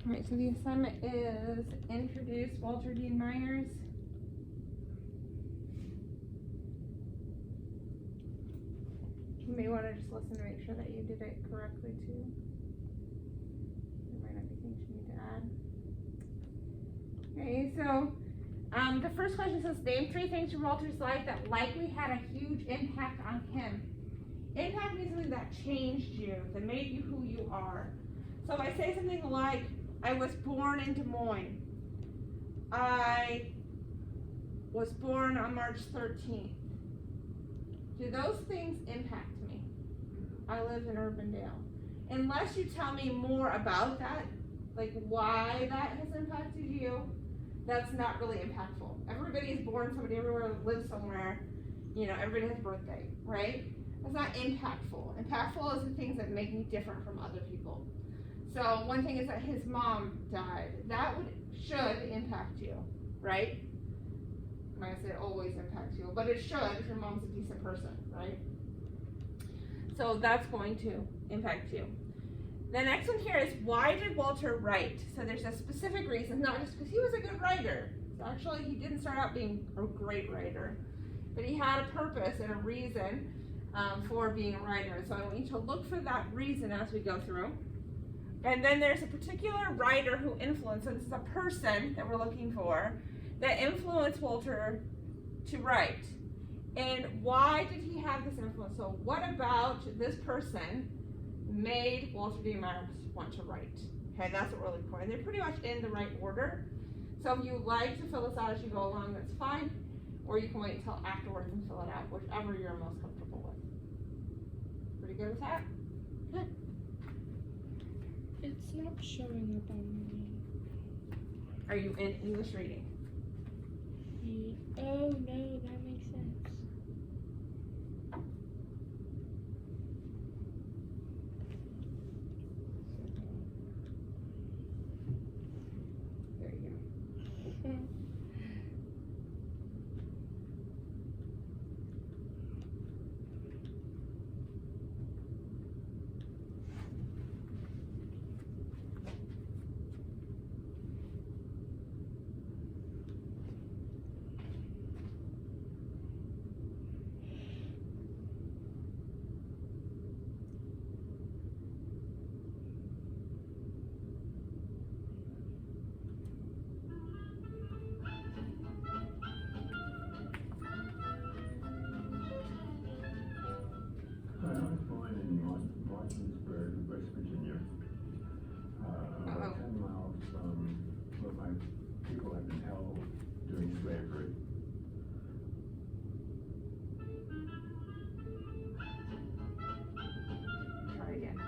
Alright, so the assignment is introduce Walter Dean Myers. You may want to just listen to make sure that you did it correctly too. There might not be things you need to add. Okay, so the first question says, name 3 things from Walter's life that likely had a huge impact on him. Impact means something that changed you, that made you who you are. So if I say something like, I was born in Des Moines. I was born on March 13th. Do those things impact me? I live in Urbandale. Unless you tell me more about that, like why that has impacted you, that's not really impactful. Everybody is born, somebody everywhere lives somewhere, you know, everybody has a birthday, right? That's not impactful. Impactful is the things that make me different from other people. So one thing is that his mom died. That should impact you, right? I'm not gonna say it always impacts you, but it should if your mom's a decent person, right? So that's going to impact you. The next one here is, why did Walter write? So there's a specific reason, not just because he was a good writer. So actually, he didn't start out being a great writer, but he had a purpose and a reason for being a writer. So I want you to look for that reason as we go through. And then there's a particular writer who influenced, so this is a person that we're looking for, that influenced Walter to write. And why did he have this influence? So what about this person made Walter D. Myers want to write? Okay, that's what we're looking for. And they're pretty much in the right order. So if you like to fill this out as you go along, that's fine. Or you can wait until afterwards and fill it out, whichever you're most comfortable with. Pretty good with that? Good. It's not showing up on me. Are you in English reading? Oh no, that makes sense. There you go. I was born in Martinsburg, West Virginia, about 10 miles from where my people had been held during slavery. Try again.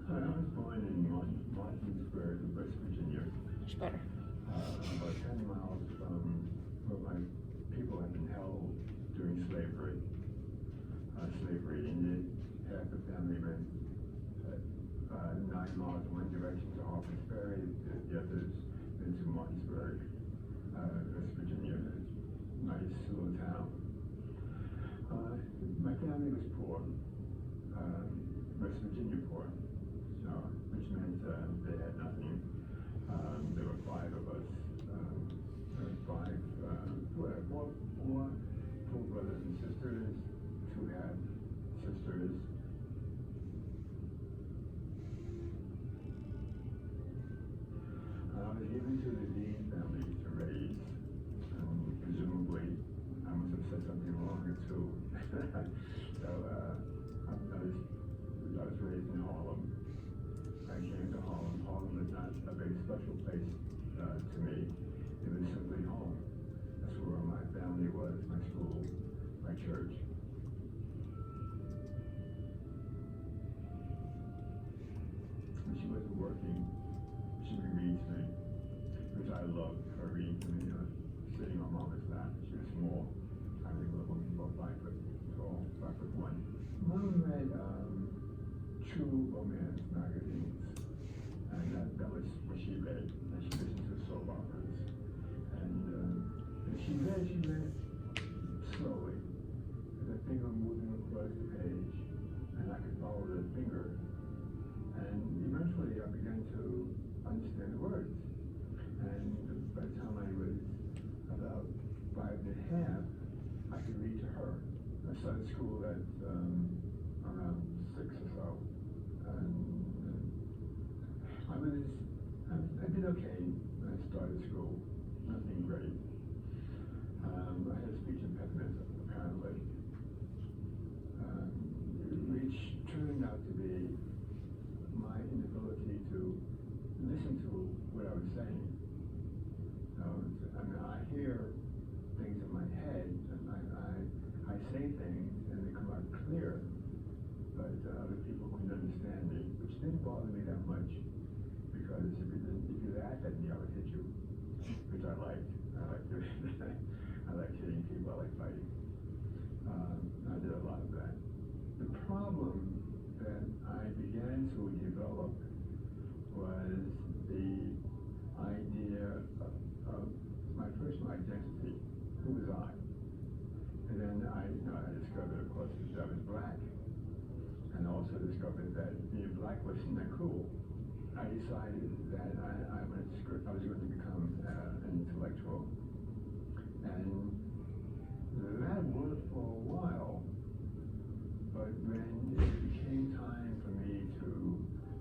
I was born in Martinsburg, West Virginia, Much better. about 10 miles from where my people had been held during slavery. Slavery ended, half the family went 9 miles in one direction to Harper's Ferry, the others went to Martinsburg, West Virginia, nice little town. My family was poor, West Virginia poor, so, which meant they had nothing. There were 5 of us, four full brothers and sisters, 2 half sisters. I was given to the Dean family to raise. Presumably, I must have said something wrong or two. So I was raised in Harlem. I came to Harlem. Harlem is not a very special place to me. It was simply home. That's where my family was, my school, my church. When she wasn't working, she would read to me, which I loved her reading to me, sitting on Mama's lap. She was small, tiny little woman, about 5 foot tall, 5'1". Mom read True Romance magazines, and that was what she read. And she listened to soap operas. And she read slowly, with her finger moving across the page, and I could follow the finger to understand the words. And by the time I was about 5 and a half, I could read to her. I started school at around 6 or so. And I did okay when I started school. Nothing great. I had a speech impediment, apparently, which turned out to be my inability to listen to what I was saying. I hear things in my head, and I say things, and they come out clear, but other people couldn't understand me, which didn't bother me that much, because if you laughed at me, I would hit you, which I liked. I like hitting people. I like fighting. I did a lot of that. The problem that I began to develop was the idea of my personal identity. Who was I? And then I discovered, of course, that I was black, and also discovered that being black wasn't that cool. I decided that I was going to become an intellectual, and that worked for a while. But when it became time for me to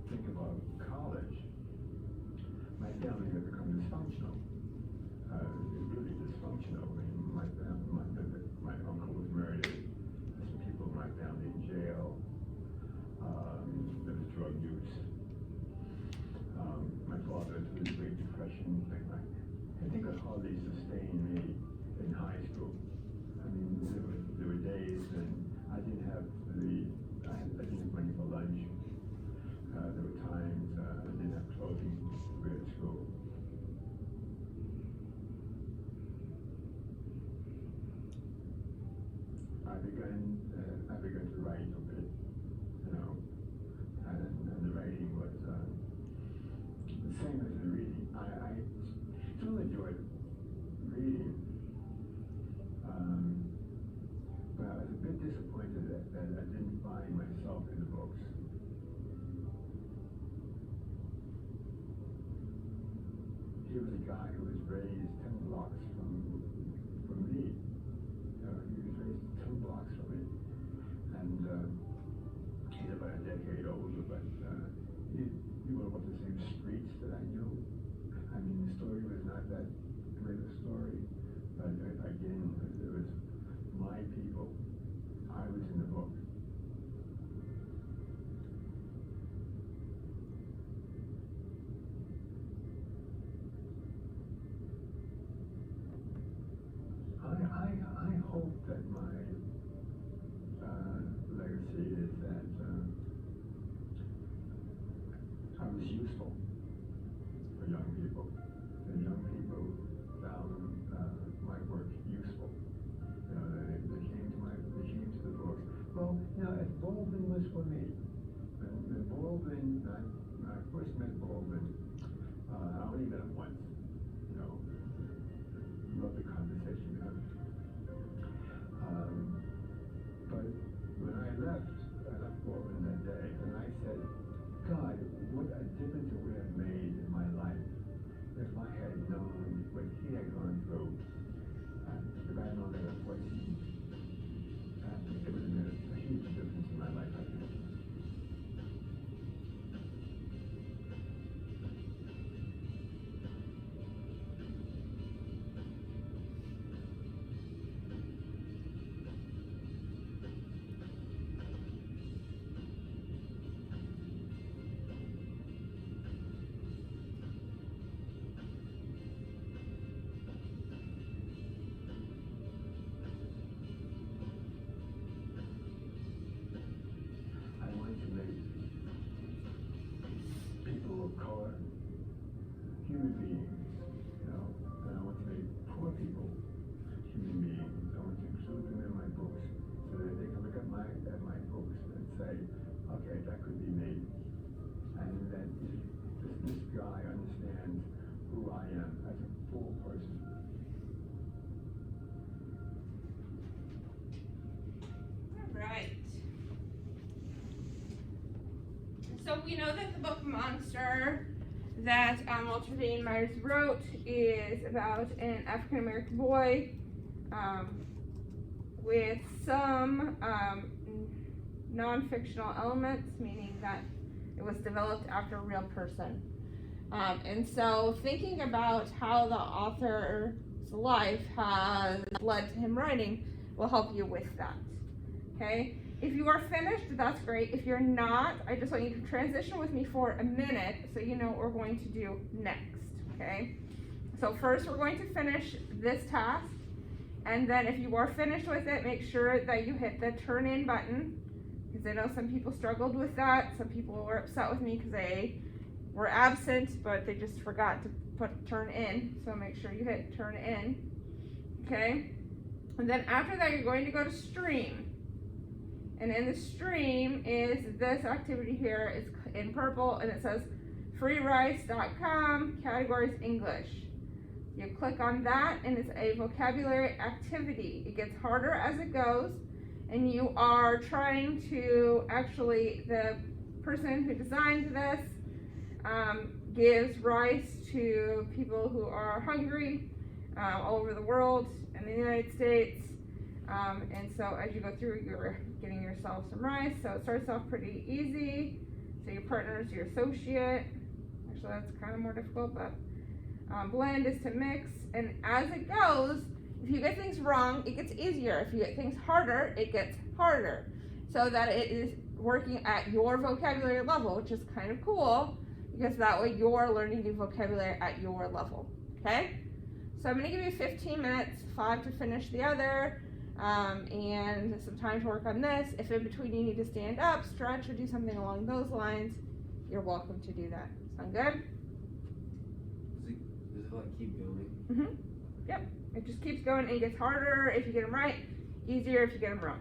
think about college, my family had become dysfunctional. Really dysfunctional. I mean, my uncle was murdered. Some people in my family in jail. There was drug use. My father through the Great Depression. I think I hardly sustained me in high school. I mean, there were days when I didn't have money for lunch. There were times I didn't have clothing to wear to school. I began to write a bit, and the writing was the same as the reading. I still enjoyed reading, but I was a bit disappointed that I didn't find myself in the books. He was a guy who was raised 10 blocks from me. He was raised 10 blocks from me, and he's about a decade older, but he would have walked the same streets that I knew. I mean, the story was not that great a story, but again, it was my people. I was in the book. I hope that my legacy is that I was useful for young people. And young people found my work useful. They came to the books. Well, as Baldwin was for me. When Baldwin, I first met Baldwin, I only met him once. Love the conversation we had. But when I left Baldwin that day, and I said, God, what a difference it would have made in my life if I had known what he had gone through. If I had known that what he, it would have made a huge difference in my life, I think. I wanted to make people of color human beings, and I want to make poor people human beings. I want to include them in my books so that they can look at my books and say, okay, that could be me, and that this guy understands who I am as a full person. Right. So we know that the book Monster that Walter Dean Myers wrote is about an African American boy with some non-fictional elements, meaning that it was developed after a real person. And so thinking about how the author's life has led to him writing will help you with that. Okay? If you are finished, that's great. If you're not, I just want you to transition with me for a minute so you know what we're going to do next. Okay? So first we're going to finish this task, and then if you are finished with it, make sure that you hit the turn in button, because I know some people struggled with that. Some people were upset with me because they were absent, but they just forgot to put turn in. So make sure you hit turn in. Okay? And then after that, you're going to go to stream. And in the stream is this activity here. It's in purple, and it says freerice.com, categories English. You click on that, and it's a vocabulary activity. It gets harder as it goes, and you are trying to actually, the person who designed this gives rice to people who are hungry all over the world and the United States. And so as you go through, you're getting yourself some rice. So it starts off pretty easy. So your partner is your associate. Actually, that's kind of more difficult, but blend is to mix. And as it goes, if you get things wrong, it gets easier. If you get things harder, it gets harder. So that it is working at your vocabulary level, which is kind of cool, because that way you're learning new vocabulary at your level. Okay? So I'm going to give you 15 minutes, 5 to finish the other, and some time to work on this. If in between you need to stand up, stretch, or do something along those lines, you're welcome to do that. Sound good? Does it like keep going? Mm-hmm. Yep. It just keeps going and it gets harder if you get them right, easier if you get them wrong.